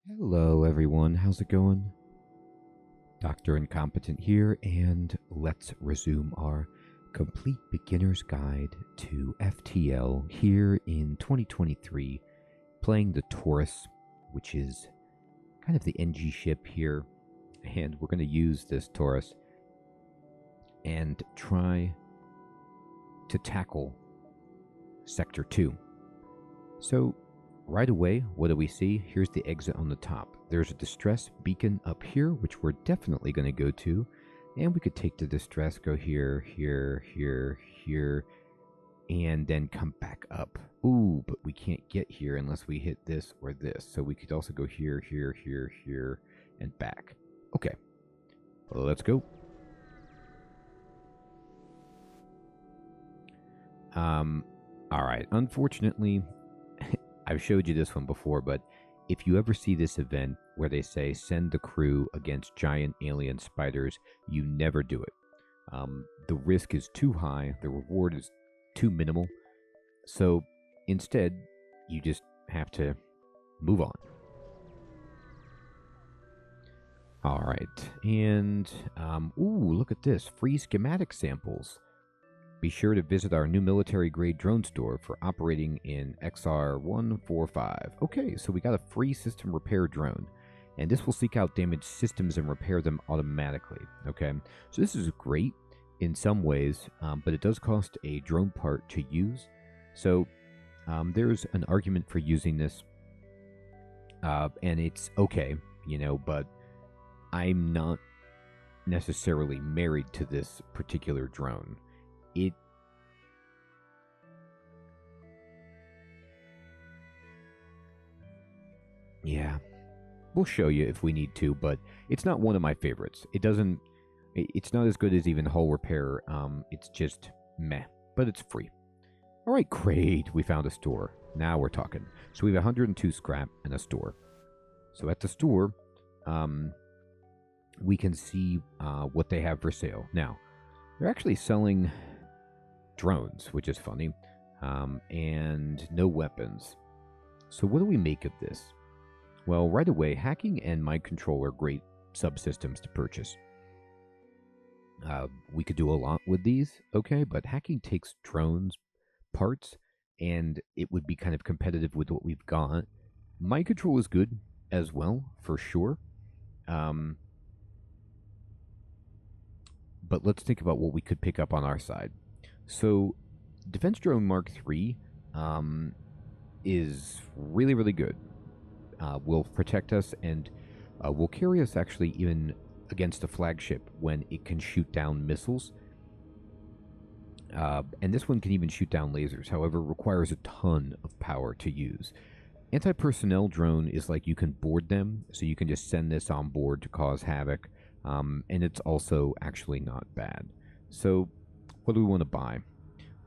Hello everyone, how's it going? Dr. Incompetent here, and let's resume our complete beginner's guide to FTL here in 2023, playing the Torus, which is kind of the NG ship here, and we're going to use this Torus and try to tackle Sector 2. So, right away, what do we see? Here's the exit on the top. There's a distress beacon up here, which we're definitely going to go to. And we could take the distress, go here, here, here, here, and then come back up. Ooh, but we can't get here unless we hit this or this. So we could also go here, here, here, here, and back. Okay, let's go. All right, unfortunately, I've showed you this one before, but if you ever see this event where they say send the crew against giant alien spiders, you never do it. The risk is too high, the reward is too minimal, so instead, you just have to move on. All right, and ooh, look at this, free schematic samples. Be sure to visit our new military-grade drone store for operating in XR145. Okay, so we got a free system repair drone, and this will seek out damaged systems and repair them automatically. Okay, so this is great in some ways, but it does cost a drone part to use. So there's an argument for using this, and it's okay, you know, but I'm not necessarily married to this particular drone. Yeah, we'll show you if we need to, but it's not one of my favorites. It's not as good as even hull repair. It's just meh, but it's free. All right, great. We found a store. Now we're talking. So we have 102 scrap and a store. So at the store, we can see what they have for sale. Now, they're actually selling drones, which is funny, and no weapons. So what do we make of this? Well, right away, hacking and mind control are great subsystems to purchase. We could do a lot with these, okay, but hacking takes drones, parts, and it would be kind of competitive with what we've got. Mind control is good as well, for sure. But let's think about what we could pick up on our side. So, Defense Drone Mark III is really, really good. Will protect us and will carry us actually even against a flagship when it can shoot down missiles. And this one can even shoot down lasers, however, requires a ton of power to use. Anti-personnel drone is like you can board them, so you can just send this on board to cause havoc, and it's also actually not bad. So, what do we want to buy?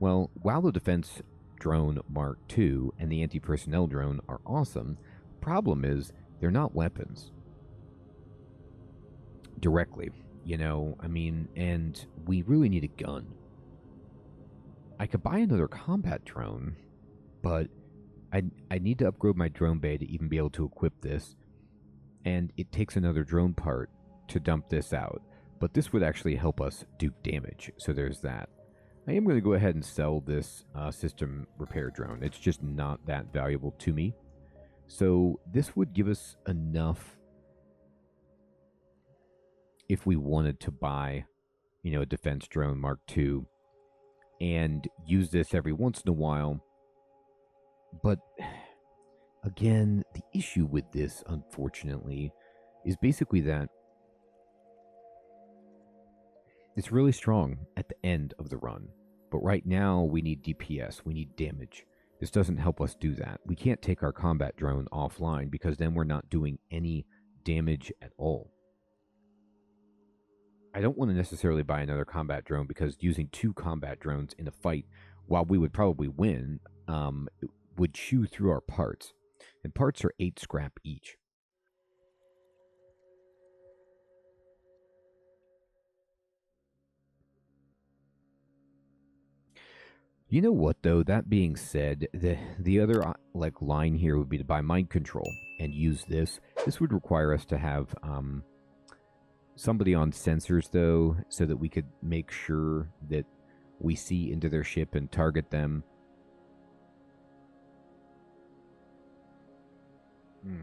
Well, while the Defense Drone Mark II and the anti-personnel drone are awesome, problem is they're not weapons directly, you know. I mean, and we really need a gun. I could buy another combat drone, but I need to upgrade my drone bay to even be able to equip this, and it takes another drone part to dump this out, but this would actually help us do damage, so there's that. I am going to go ahead and sell this system repair drone. It's just not that valuable to me. So this would give us enough if we wanted to buy, you know, a Defense Drone Mark II and use this every once in a while. But again, the issue with this, unfortunately, is basically that it's really strong at the end of the run. But right now, we need DPS, we need damage. This doesn't help us do that. We can't take our combat drone offline because then we're not doing any damage at all. I don't want to necessarily buy another combat drone because using two combat drones in a fight, while we would probably win, would chew through our parts. And parts are 8 scrap each. You know what, though? That being said, the other like line here would be to buy mind control and use this This would require us to have somebody on sensors, though, so that we could make sure that we see into their ship and target them. Hmm.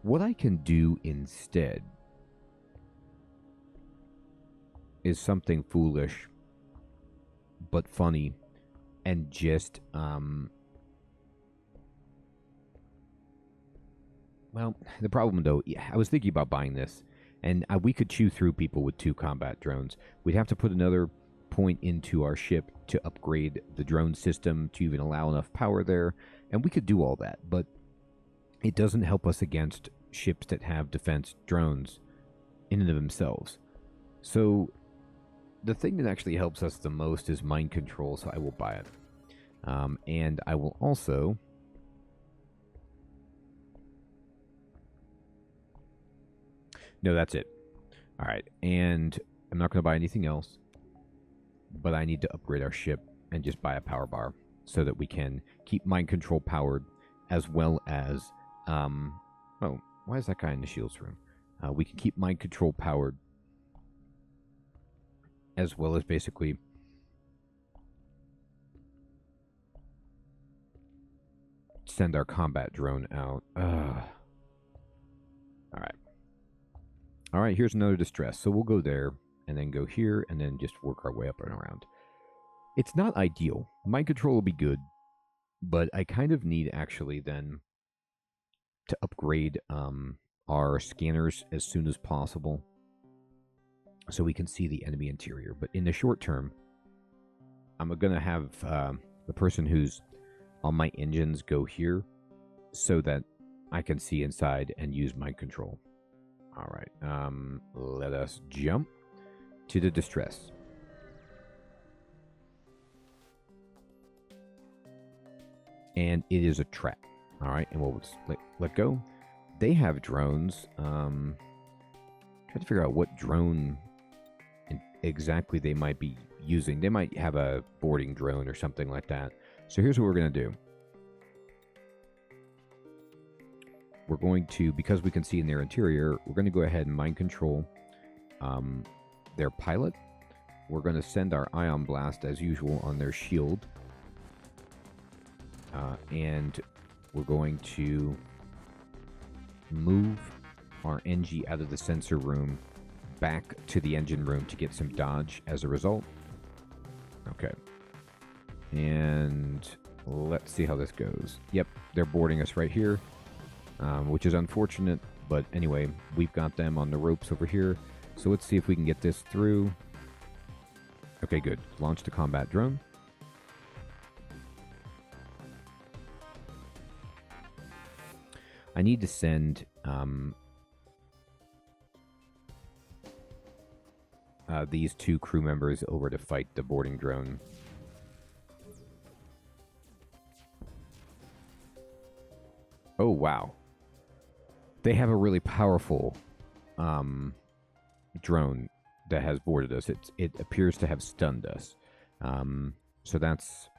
What I can do instead is something foolish but funny, and just well, the problem though, I was thinking about buying this, and we could chew through people with 2 combat drones. We'd have to put another point into our ship to upgrade the drone system to even allow enough power there, and we could do all that, but it doesn't help us against ships that have defense drones in and of themselves. So the thing that actually helps us the most is mind control, so I will buy it. And I will also... No, that's it. All right, and I'm not going to buy anything else, but I need to upgrade our ship and just buy a power bar so that we can keep mind control powered, as well as... oh, why is that guy in the shields room? We can keep mind control powered, as well as basically send our combat drone out. All right. All right, here's another distress. So we'll go there, and then go here, and then just work our way up and around. It's not ideal. Mind control will be good, but I kind of need, actually, then, to upgrade our scanners as soon as possible so we can see the enemy interior. But in the short term, I'm going to have the person who's on my engines go here so that I can see inside and use mind control. All right, let us jump to the distress. And it is a trap. All right, and we'll let go. They have drones. Trying to figure out what drone exactly they might be using. They might have a boarding drone or something like that. So here's what we're going to do. We're going to, because we can see in their interior, we're going to go ahead and mind control their pilot. We're going to send our ion blast, as usual, on their shield. And we're going to move our NG out of the sensor room back to the engine room to get some dodge as a result. Okay. And let's see how this goes. Yep, they're boarding us right here, which is unfortunate. But anyway, we've got them on the ropes over here. So let's see if we can get this through. Okay, good. Launch the combat drone. I need to send these 2 crew members over to fight the boarding drone. Oh, wow. They have a really powerful drone that has boarded us. It appears to have stunned us. So that's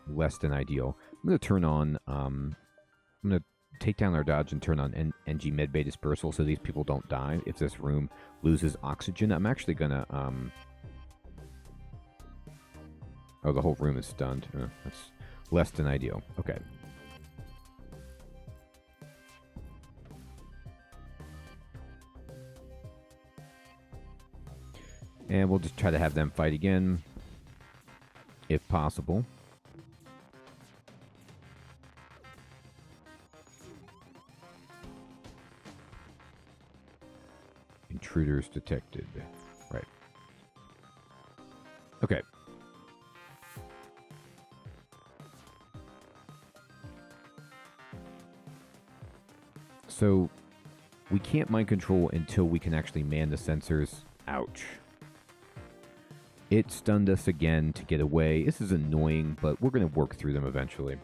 less than ideal. I'm going to turn on... I'm going to take down our dodge and turn on NG medbay dispersal so these people don't die if this room loses oxygen. I'm actually going to... Oh, the whole room is stunned. That's less than ideal. Okay. And we'll just try to have them fight again, if possible. Intruders detected. Right. Okay. So, we can't mind control until we can actually man the sensors. Ouch. It stunned us again to get away. This is annoying, but we're going to work through them eventually.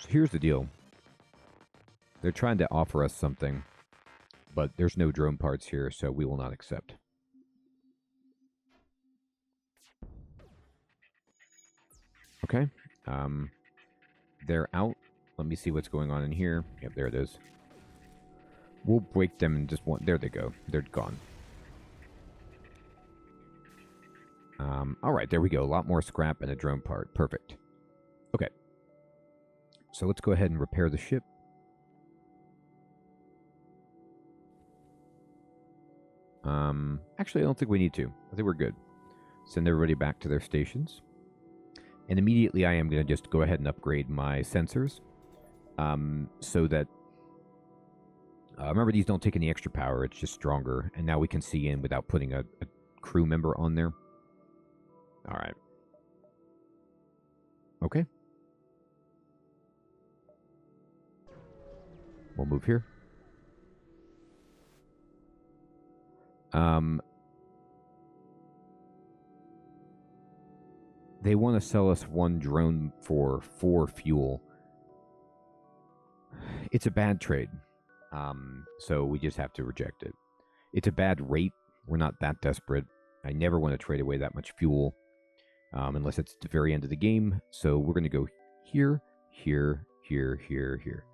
So here's the deal. They're trying to offer us something, but there's no drone parts here, so we will not accept. Okay. They're out. Let me see what's going on in here. Yep, there it is. We'll break them in just one. There they go. They're gone. All right, there we go. A lot more scrap and a drone part. Perfect. Okay. So let's go ahead and repair the ship. Actually, I don't think we need to. I think we're good. Send everybody back to their stations. And immediately I am going to just go ahead and upgrade my sensors. So that... remember, these don't take any extra power. It's just stronger. And now we can see in without putting a crew member on there. All right. Okay. We'll move here. They want to sell us one drone for 4 fuel. It's a bad trade. So we just have to reject it. It's a bad rate. We're not that desperate. I never want to trade away that much fuel. Unless it's the very end of the game. So we're going to go here, here, here, here, here.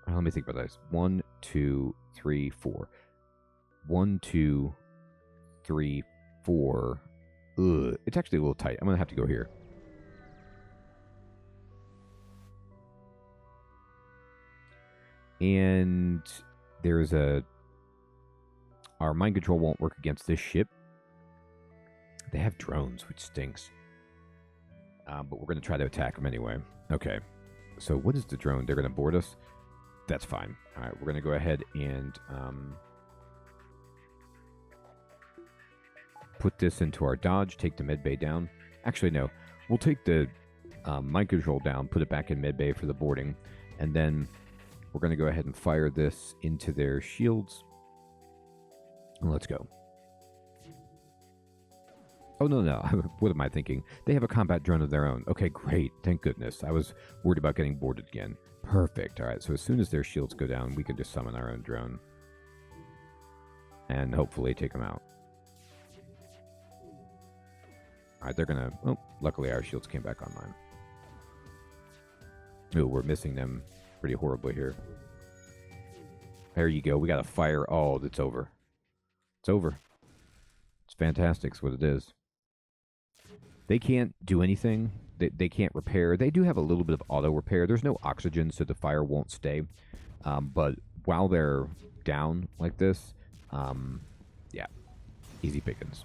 Let me think about this. 1, 2, 3, 4. 1, 2, 3, 4. Ugh, it's actually a little tight. I'm going to have to go here. And there's a... Our mind control won't work against this ship. They have drones, which stinks. But we're going to try to attack them anyway. Okay. So what is the drone? They're going to board us? That's fine. All right, we're going to go ahead and put this into our dodge, take the medbay down. Actually, no. We'll take the mind control down, put it back in medbay for the boarding, and then we're going to go ahead and fire this into their shields. And let's go. Oh, no, no. What am I thinking? They have a combat drone of their own. Okay, great. Thank goodness. I was worried about getting boarded again. Perfect. All right, so as soon as their shields go down, we can just summon our own drone. And hopefully take them out. All right, they're going to... Oh, luckily our shields came back online. Oh, we're missing them pretty horribly here. There you go. We got a fire. Oh, it's over. It's over. It's fantastic. It's what it is. They can't do anything. They can't repair. They do have a little bit of auto repair. There's no oxygen, so the fire won't stay. But while they're down like this, yeah, easy pickings.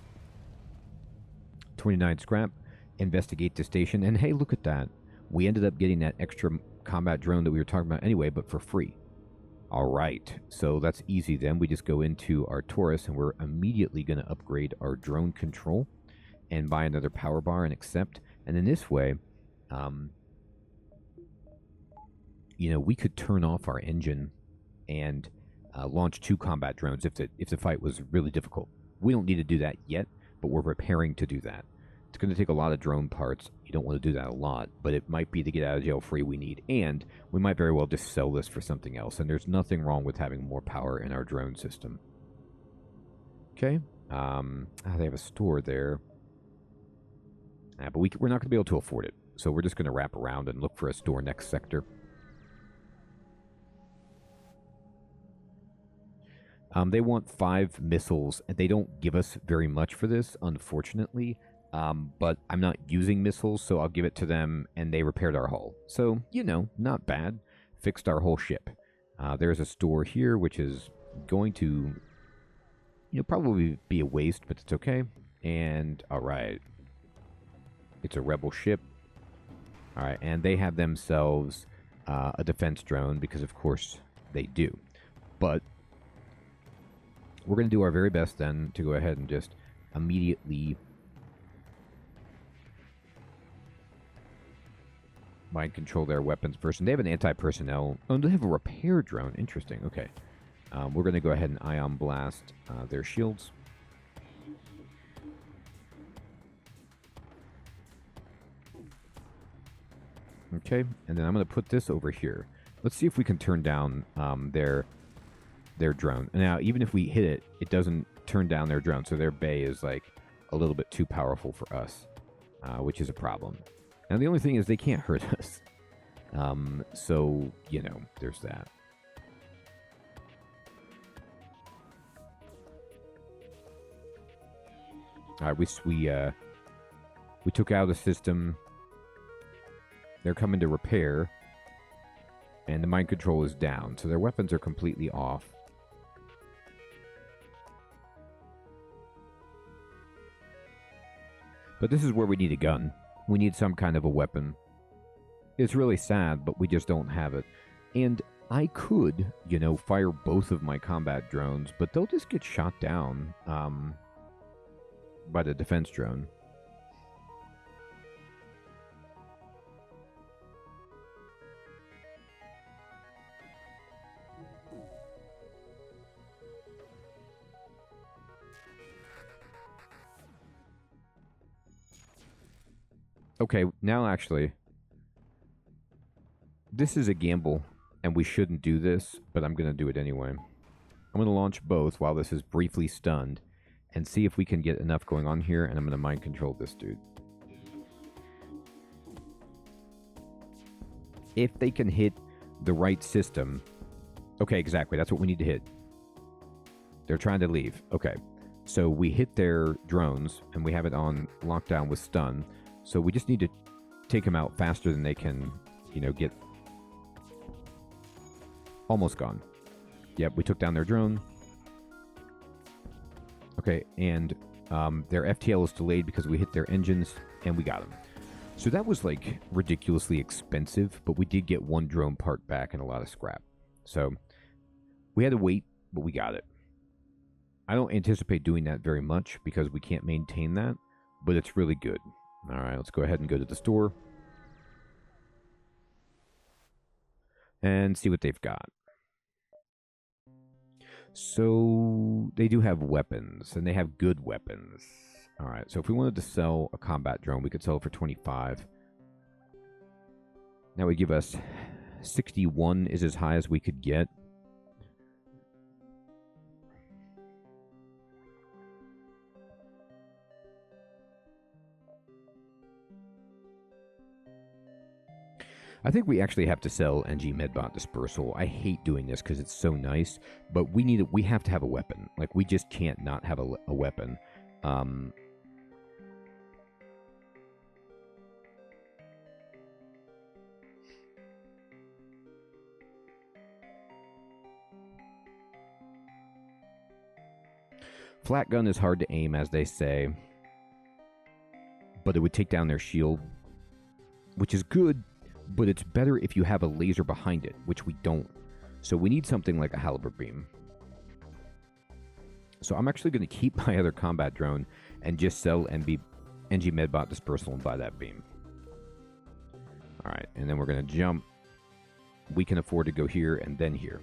29 scrap. Investigate the station. And hey, look at that. We ended up getting that extra combat drone that we were talking about anyway, but for free. All right. So that's easy then. We just go into our Torus, and we're immediately going to upgrade our drone control and buy another power bar and accept. And in this way, you know, we could turn off our engine and launch 2 combat drones if the fight was really difficult. We don't need to do that yet, but we're preparing to do that. It's going to take a lot of drone parts. You don't want to do that a lot, but it might be to get out of jail free we need. And we might very well just sell this for something else. And there's nothing wrong with having more power in our drone system. Okay. They have a store there. But we're not going to be able to afford it. So we're just going to wrap around and look for a store next sector. They want 5 missiles. And they don't give us very much for this, unfortunately. But I'm not using missiles, so I'll give it to them, and they repaired our hull. So, you know, not bad. Fixed our whole ship. There's a store here, which is going to, you know, probably be a waste, but it's okay. And, all right. It's a rebel ship. All right, and they have themselves a defense drone, because of course they do. But we're going to do our very best then to go ahead and just immediately mind control their weapons first. And they have an anti-personnel. Oh, they have a repair drone. Interesting. Okay. We're going to go ahead and ion blast their shields. Okay, and then I'm going to put this over here. Let's see if we can turn down their drone. Now, even if we hit it, it doesn't turn down their drone, so their bay is like a little bit too powerful for us, which is a problem. Now, the only thing is they can't hurt us. So, you know, there's that. All right, we took out a system. They're coming to repair, and the mind control is down, so their weapons are completely off. But this is where we need a gun. We need some kind of a weapon. It's really sad, but we just don't have it. And I could, you know, fire both of my combat drones, but they'll just get shot down by the defense drone. Okay, now actually, this is a gamble, and we shouldn't do this, but I'm going to do it anyway. I'm going to launch both while this is briefly stunned, and see if we can get enough going on here, and I'm going to mind control this dude. If they can hit the right system... Okay, exactly, that's what we need to hit. They're trying to leave. Okay, so we hit their drones, and we have it on lockdown with stun. So we just need to take them out faster than they can, you know, get almost gone. Yep, we took down their drone. Okay, and their FTL is delayed because we hit their engines, and we got them. So that was, like, ridiculously expensive, but we did get one drone part back and a lot of scrap. So we had to wait, but we got it. I don't anticipate doing that very much because we can't maintain that, but it's really good. All right, let's go ahead and go to the store and see what they've got. So they do have weapons, and they have good weapons. All right, so if we wanted to sell a combat drone, we could sell it for 25. That would give us 61 is as high as we could get. I think we actually have to sell NG Medbot Dispersal. I hate doing this because it's so nice, but we have to have a weapon. Like, we just can't not have a weapon. Flat gun is hard to aim, as they say, but it would take down their shield, which is good. But it's better if you have a laser behind it, which we don't. So we need something like a halberd beam. So I'm actually going to keep my other combat drone and just sell NG Medbot Dispersal and buy that beam. Alright, and then we're going to jump. We can afford to go here and then here.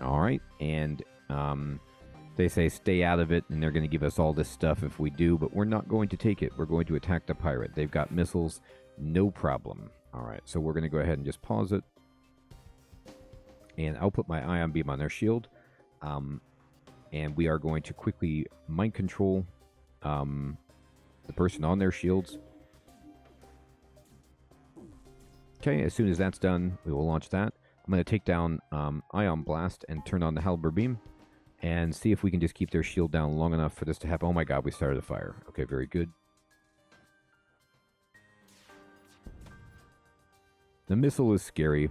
Alright, and they say stay out of it, and they're going to give us all this stuff if we do, but we're not going to take it. We're going to attack the pirate. They've got missiles, no problem. All right, so we're going to go ahead and just pause it. And I'll put my ion beam on their shield. And we are going to quickly mind control the person on their shields. Okay, as soon as that's done, we will launch that. I'm going to take down Ion Blast and turn on the halberd beam. And see if we can just keep their shield down long enough for this to happen. Oh my god, we started a fire. Okay, very good. The missile is scary.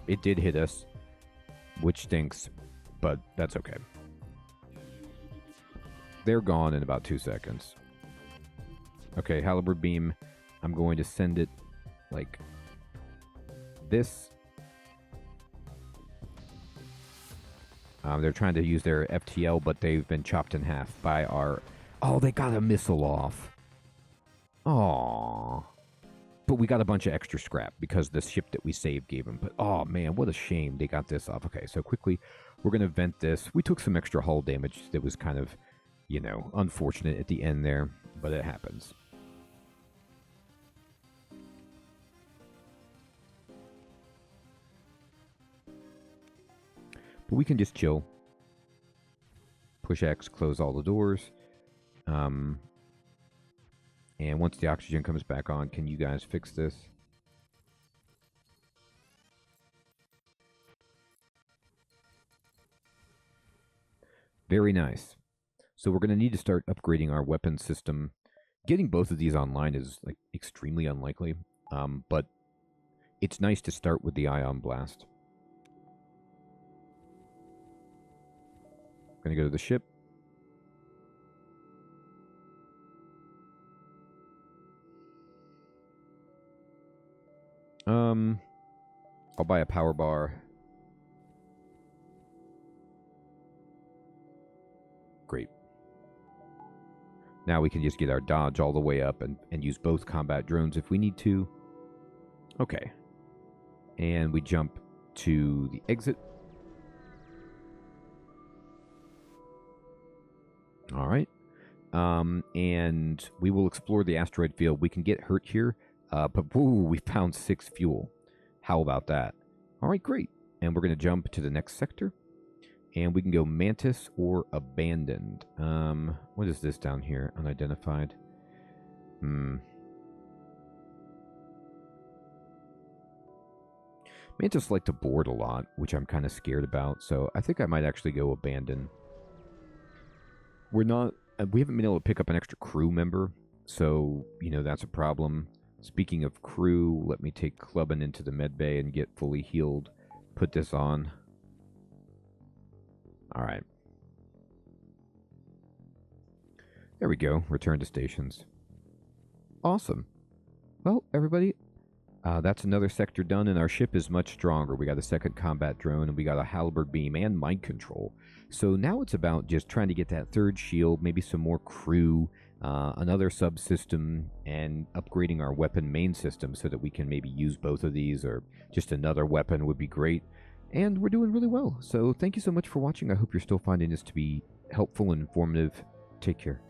It did hit us, which stinks, but that's okay. They're gone in about 2 seconds. Okay, halberd beam. I'm going to send it like this. They're trying to use their FTL, but they've been chopped in half by our... Oh, they got a missile off. Aww. But we got a bunch of extra scrap because the ship that we saved gave them. But, oh, man, what a shame they got this off. Okay, so quickly, we're going to vent this. We took some extra hull damage that was kind of you know, unfortunate at the end there, but it happens. But we can just chill. Push X, close all the doors. And once the oxygen comes back on, can you guys fix this? Very nice. So we're going to need to start upgrading our weapon system. Getting both of these online is like extremely unlikely, but it's nice to start with the Ion Blast. Going to go to the ship. I'll buy a power bar. Great. Now we can just get our dodge all the way up and use both combat drones if we need to. Okay. And we jump to the exit. All right. And we will explore the asteroid field. We can get hurt here, but woo, we found 6 fuel. How about that? All right, great. And we're going to jump to the next sector. And we can go Mantis or Abandoned. What is this down here? Unidentified. Mantis like to board a lot, which I'm kind of scared about. So I think I might actually go Abandoned. We haven't been able to pick up an extra crew member. So, you know, that's a problem. Speaking of crew, let me take Clubbin into the med bay and get fully healed. Put this on. All right. There we go. Return to stations. Awesome. Well, everybody, that's another sector done, and our ship is much stronger. We got a second combat drone, and we got a halberd beam and mind control. So now it's about just trying to get that third shield, maybe some more crew, another subsystem, and upgrading our weapon main system so that we can maybe use both of these, or just another weapon would be great. And we're doing really well. So thank you so much for watching. I hope you're still finding this to be helpful and informative. Take care.